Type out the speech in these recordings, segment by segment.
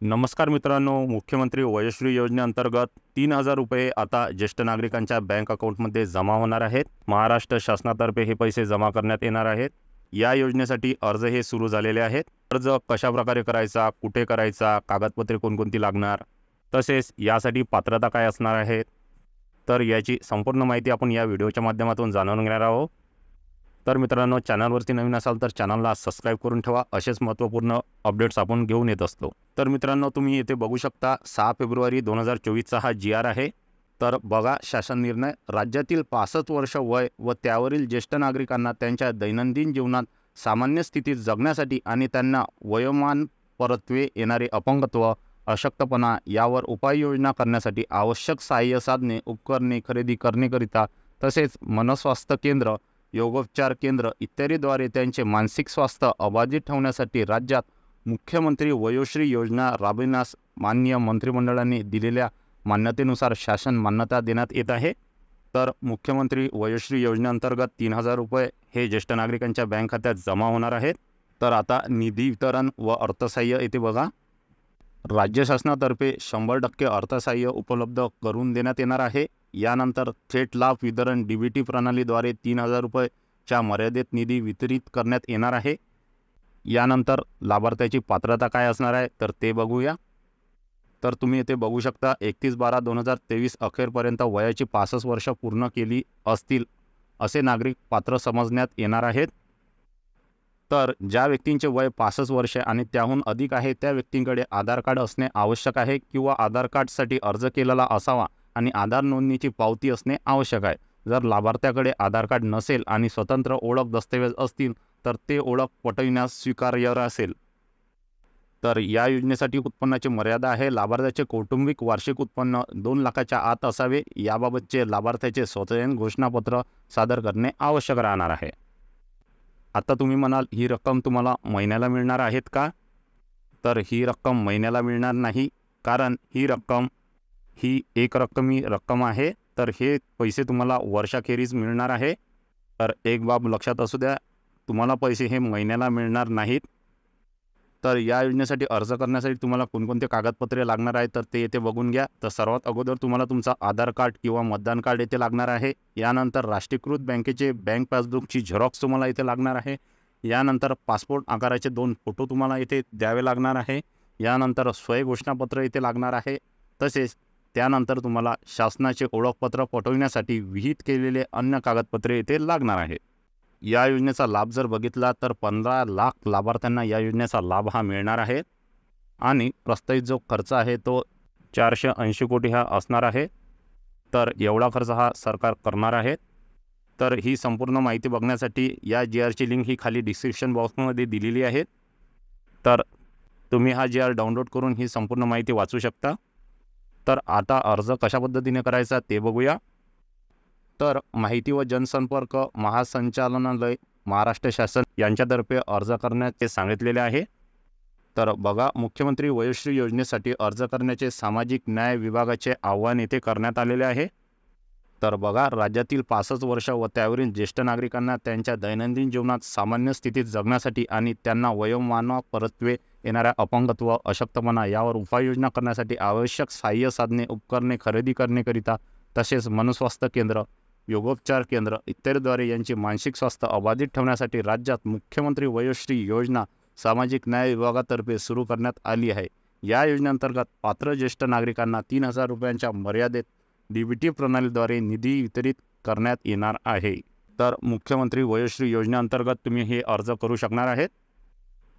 नमस्कार मित्रांनो, मुख्यमंत्री वयोश्री योजनेअंतर्गत 3,000 रुपये आता ज्येष्ठ नागरिकांच्या बँक अकाउंटमध्ये जमा होणार आहेत। महाराष्ट्र शासनातर्फे हे पैसे जमा करण्यात येणार आहेत। या योजनेसाठी अर्ज हे सुरू झालेले आहेत। अर्ज कशा प्रकारे करायचा, कुठे करायचा, कागदपत्रे कोणकोणती लागणार, तसेच यासाठी पात्रता काय असणार आहे, तर याची संपूर्ण माहिती आपण या व्हिडिओच्या माध्यमातून जाणून घेणार आहोत। तर मित्रांनो, चॅनलवरती नवीन असाल तर चॅनलला सबस्क्राइब करून ठेवा। असेच महत्त्वपूर्ण अपडेट्स आपण घेऊन येत असतो। तर मित्रांनो, तुम्ही येथे बघू शकता 6 फेब्रुवारी 2024 हा GR आहे। तर बघा, शासन निर्णय राज्यातील 65 वर्ष वय व त्यावरील ज्येष्ठ नागरिकांना त्यांच्या दैनंदिन जीवनात सामान्य स्थितीत जगण्यासाठी आणि त्यांना वयोमान परत्वे येणारे अपंगत्व, अशक्तपणा यावर उपाययोजना करण्यासाठी आवश्यक सहाय्य साधने, उपकरणे खरेदी करण्याकरिता तसेच मनस्वास्थ्य केंद्र, योगोपचार केंद्र इत्यादीद्वारे त्यांचे मानसिक स्वास्थ्य अबाधित ठेवण्यासाठी राज्यात मुख्यमंत्री वयोश्री योजना राबविण्यास माननीय मंत्रिमंडळाने दिलेल्या मान्यतेनुसार शासन मान्यता देण्यात येत आहे। तर मुख्यमंत्री वयोश्री योजनेअंतर्गत 3,000 रुपये हे ज्येष्ठ नागरिकांच्या बँक खात्यात जमा होणार आहेत। तर आता निधी वितरण व अर्थसहाय्य येथे बघा, राज्य शासनातर्फे 100% अर्थसहाय्य उपलब्ध करून देण्यात येणार आहे। यानंतर थेट लाभ वितरण DBT प्रणालीद्वारे 3,000 रुपयेच्या मर्यादित निधी वितरित करण्यात येणार आहे। यानंतर लाभार्थ्याची पात्रता काय असणार आहे तर ते बघूया। तर तुम्ही येथे बघू शकता 31/12/2023 अखेरपर्यंत वयाची 65 वर्ष पूर्ण केली असतील असे नागरिक पात्र समजण्यात येणार आहेत। तर ज्या व्यक्तींचे वय 65 वर्षे आणि त्याहून अधिक आहे त्या व्यक्तींकडे आधार कार्ड असणे आवश्यक आहे किंवा आधार कार्डसाठी अर्ज केलेला असावा आणि आधार नोंदणीची पावती असणे आवश्यक आहे। जर लाभार्थ्याकडे आधार कार्ड नसेल आणि स्वतंत्र ओळख दस्तऐवज असतील तर ते ओळख पटविण्यास स्वीकार्य असेल। तर या योजनेसाठी उत्पन्नाची मर्यादा आहे, लाभार्थ्याचे कौटुंबिक वार्षिक उत्पन्न 2 लाखाच्या आत असावे। याबाबतचे लाभार्थ्याचे स्वयं घोषणापत्र सादर करणे आवश्यक राहणार आहे। आता तुम्ही म्हणाल, ही रक्कम तुम्हाला महिन्याला मिळणार आहेत का? तर ही रक्कम महिन्याला मिळणार नाही, कारण ही एक रक्कमी रक्कम आहे। तर हे पैसे तुम्हाला वर्षाखेरीज मिळणार आहे। तर एक बाब लक्षात असू द्या, तुम्हाला पैसे हे महिन्याला मिळणार नाहीत। तर या योजनेसाठी अर्ज करण्यासाठी तुम्हाला कोणकोणते कागदपत्रे लागणार आहेत तर ते येथे बघून घ्या। तर सर्वात अगोदर तुम्हाला तुमचा आधार कार्ड किंवा मतदान कार्ड येथे लागणार आहे। यानंतर राष्ट्रीयकृत बँकेचे बँक पासबुकची झेरॉक्स तुम्हाला इथे लागणार आहे। यानंतर पासपोर्ट आकाराचे 2 फोटो तुम्हाला इथे द्यावे लागणार आहे। यानंतर स्वयं घोषणापत्र इथे लागणार आहे। तसेच त्यानंतर तुम्हाला शासनाचे ओळखपत्र पटविण्यासाठी विहित केलेले अन्य कागदपत्रे इथे लागणार आहे। या योजनेचा लाभ जर बघितला तर 15 लाख लाभार्थ्यांना या योजनेचा लाभ हा मिळणार आहे आणि प्रस्तावित जो खर्च आहे तो 480 कोटी हा असणार आहे। तर एवढा खर्च हा सरकार करणार आहे। तर ही संपूर्ण माहिती बघण्यासाठी या GRची लिंक ही खाली डिस्क्रिप्शन बॉक्समध्ये दिलेली आहे। तर तुम्ही हा GR डाउनलोड करून ही संपूर्ण माहिती वाचू शकता। तर आता अर्ज कशा पद्धतीने करायचा ते बघूया। तर माहिती व जनसंपर्क महासंचालनालय महाराष्ट्र शासन यांच्यातर्फे अर्ज करण्याचे सांगितलेले आहे। तर बघा, मुख्यमंत्री वयोश्री योजनेसाठी अर्ज करण्याचे सामाजिक न्याय विभागाचे आवाहन येथे करण्यात आलेले आहे। तर बघा, राज्यातील 65 वर्ष व त्यावरील ज्येष्ठ नागरिकांना त्यांच्या दैनंदिन जीवनात सामान्य स्थितीत जगण्यासाठी आणि त्यांना वयोमान परत्वे येणाऱ्या अपंगत्व, अशक्तपणा यावर उपाययोजना करण्यासाठी आवश्यक सहाय्य साधने, उपकरणे खरेदी करण्याकरिता तसेच मनस्वास्थ्य केंद्र, योगोपचार केंद्र इत्यादीद्वारे यांचे मानसिक स्वास्थ्य अबाधित ठेवण्यासाठी राज्यात मुख्यमंत्री वयोश्री योजना सामाजिक न्याय विभागातर्फे सुरू करण्यात आली आहे। या योजनेअंतर्गत पात्र ज्येष्ठ नागरिकांना 3,000 रुपयांच्या मर्यादेत DBT प्रणालीद्वारे निधी वितरित करण्यात येणार आहे। तर मुख्यमंत्री वयोश्री योजनेअंतर्गत तुम्ही हे अर्ज करू शकणार आहेत।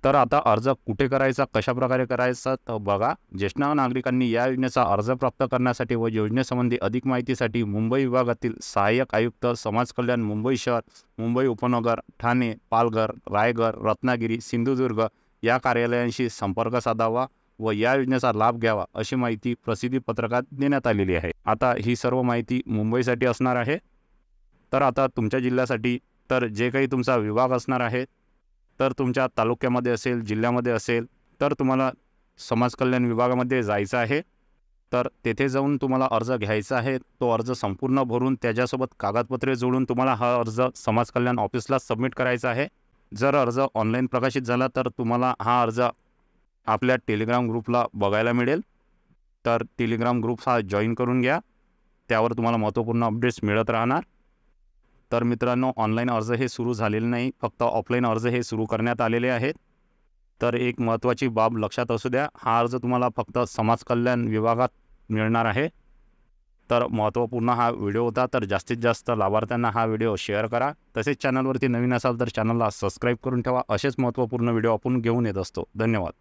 तर आता अर्ज कुठे करायचा, कशा प्रकारे करायचा तर बघा, ज्येष्ठ नागरिकांनी या योजनेचा अर्ज प्राप्त करण्यासाठी व योजनेसंबंधी अधिक माहितीसाठी मुंबई विभागातील सहाय्यक आयुक्त समाज कल्याण मुंबई शहर, मुंबई उपनगर, ठाणे, पालघर, रायगड, रत्नागिरी, सिंधुदुर्ग या कार्यालयांशी संपर्क साधावा व या योजनेचा लाभ घ्यावा अशी माहिती प्रसिद्धी पत्रकात देण्यात आलेली आहे। आता ही सर्व माहिती मुंबईसाठी असणार आहे। तर आता तुमच्या जिल्ह्यासाठी तर जे काही तुमचा विभाग असणार आहे, तर तुमच्या तालुक्यामध्ये असेल, जिल्ह्यामध्ये असेल, तर तुम्हाला समाज कल्याण विभागामध्ये जायचं आहे। तर तेथे जाऊन तुम्हाला अर्ज घ्यायचा आहे। तो अर्ज संपूर्ण भरून त्याच्यासोबत कागदपत्रे जोडून तुम्हाला हा अर्ज समाज कल्याण ऑफिसला सबमिट करायचा आहे। जर अर्ज ऑनलाईन प्रकाशित झाला तर तुम्हाला हा अर्ज आपल्या टेलिग्राम ग्रुपला बघायला मिळेल. तर टेलिग्राम ग्रुप हा जॉईन करून घ्या. त्यावर तुम्हाला महत्त्वपूर्ण अपडेट्स मिळत राहणार. तर मित्रांनो, ऑनलाईन अर्ज हे सुरू झालेले नाही, फक्त ऑफलाईन अर्ज हे सुरू करण्यात आलेले आहेत. तर एक महत्त्वाची बाब लक्षात असू द्या, हा अर्ज तुम्हाला फक्त समाज कल्याण विभागात मिळणार आहे. तर महत्त्वपूर्ण हा व्हिडिओ होता. तर जास्तीत जास्त लाभार्थ्यांना हा व्हिडिओ शेअर करा. तसेच चॅनलवरती नवीन असाल तर चॅनलला सबस्क्राईब करून ठेवा. असेच महत्त्वपूर्ण व्हिडिओ आपण घेऊन येत असतो. धन्यवाद.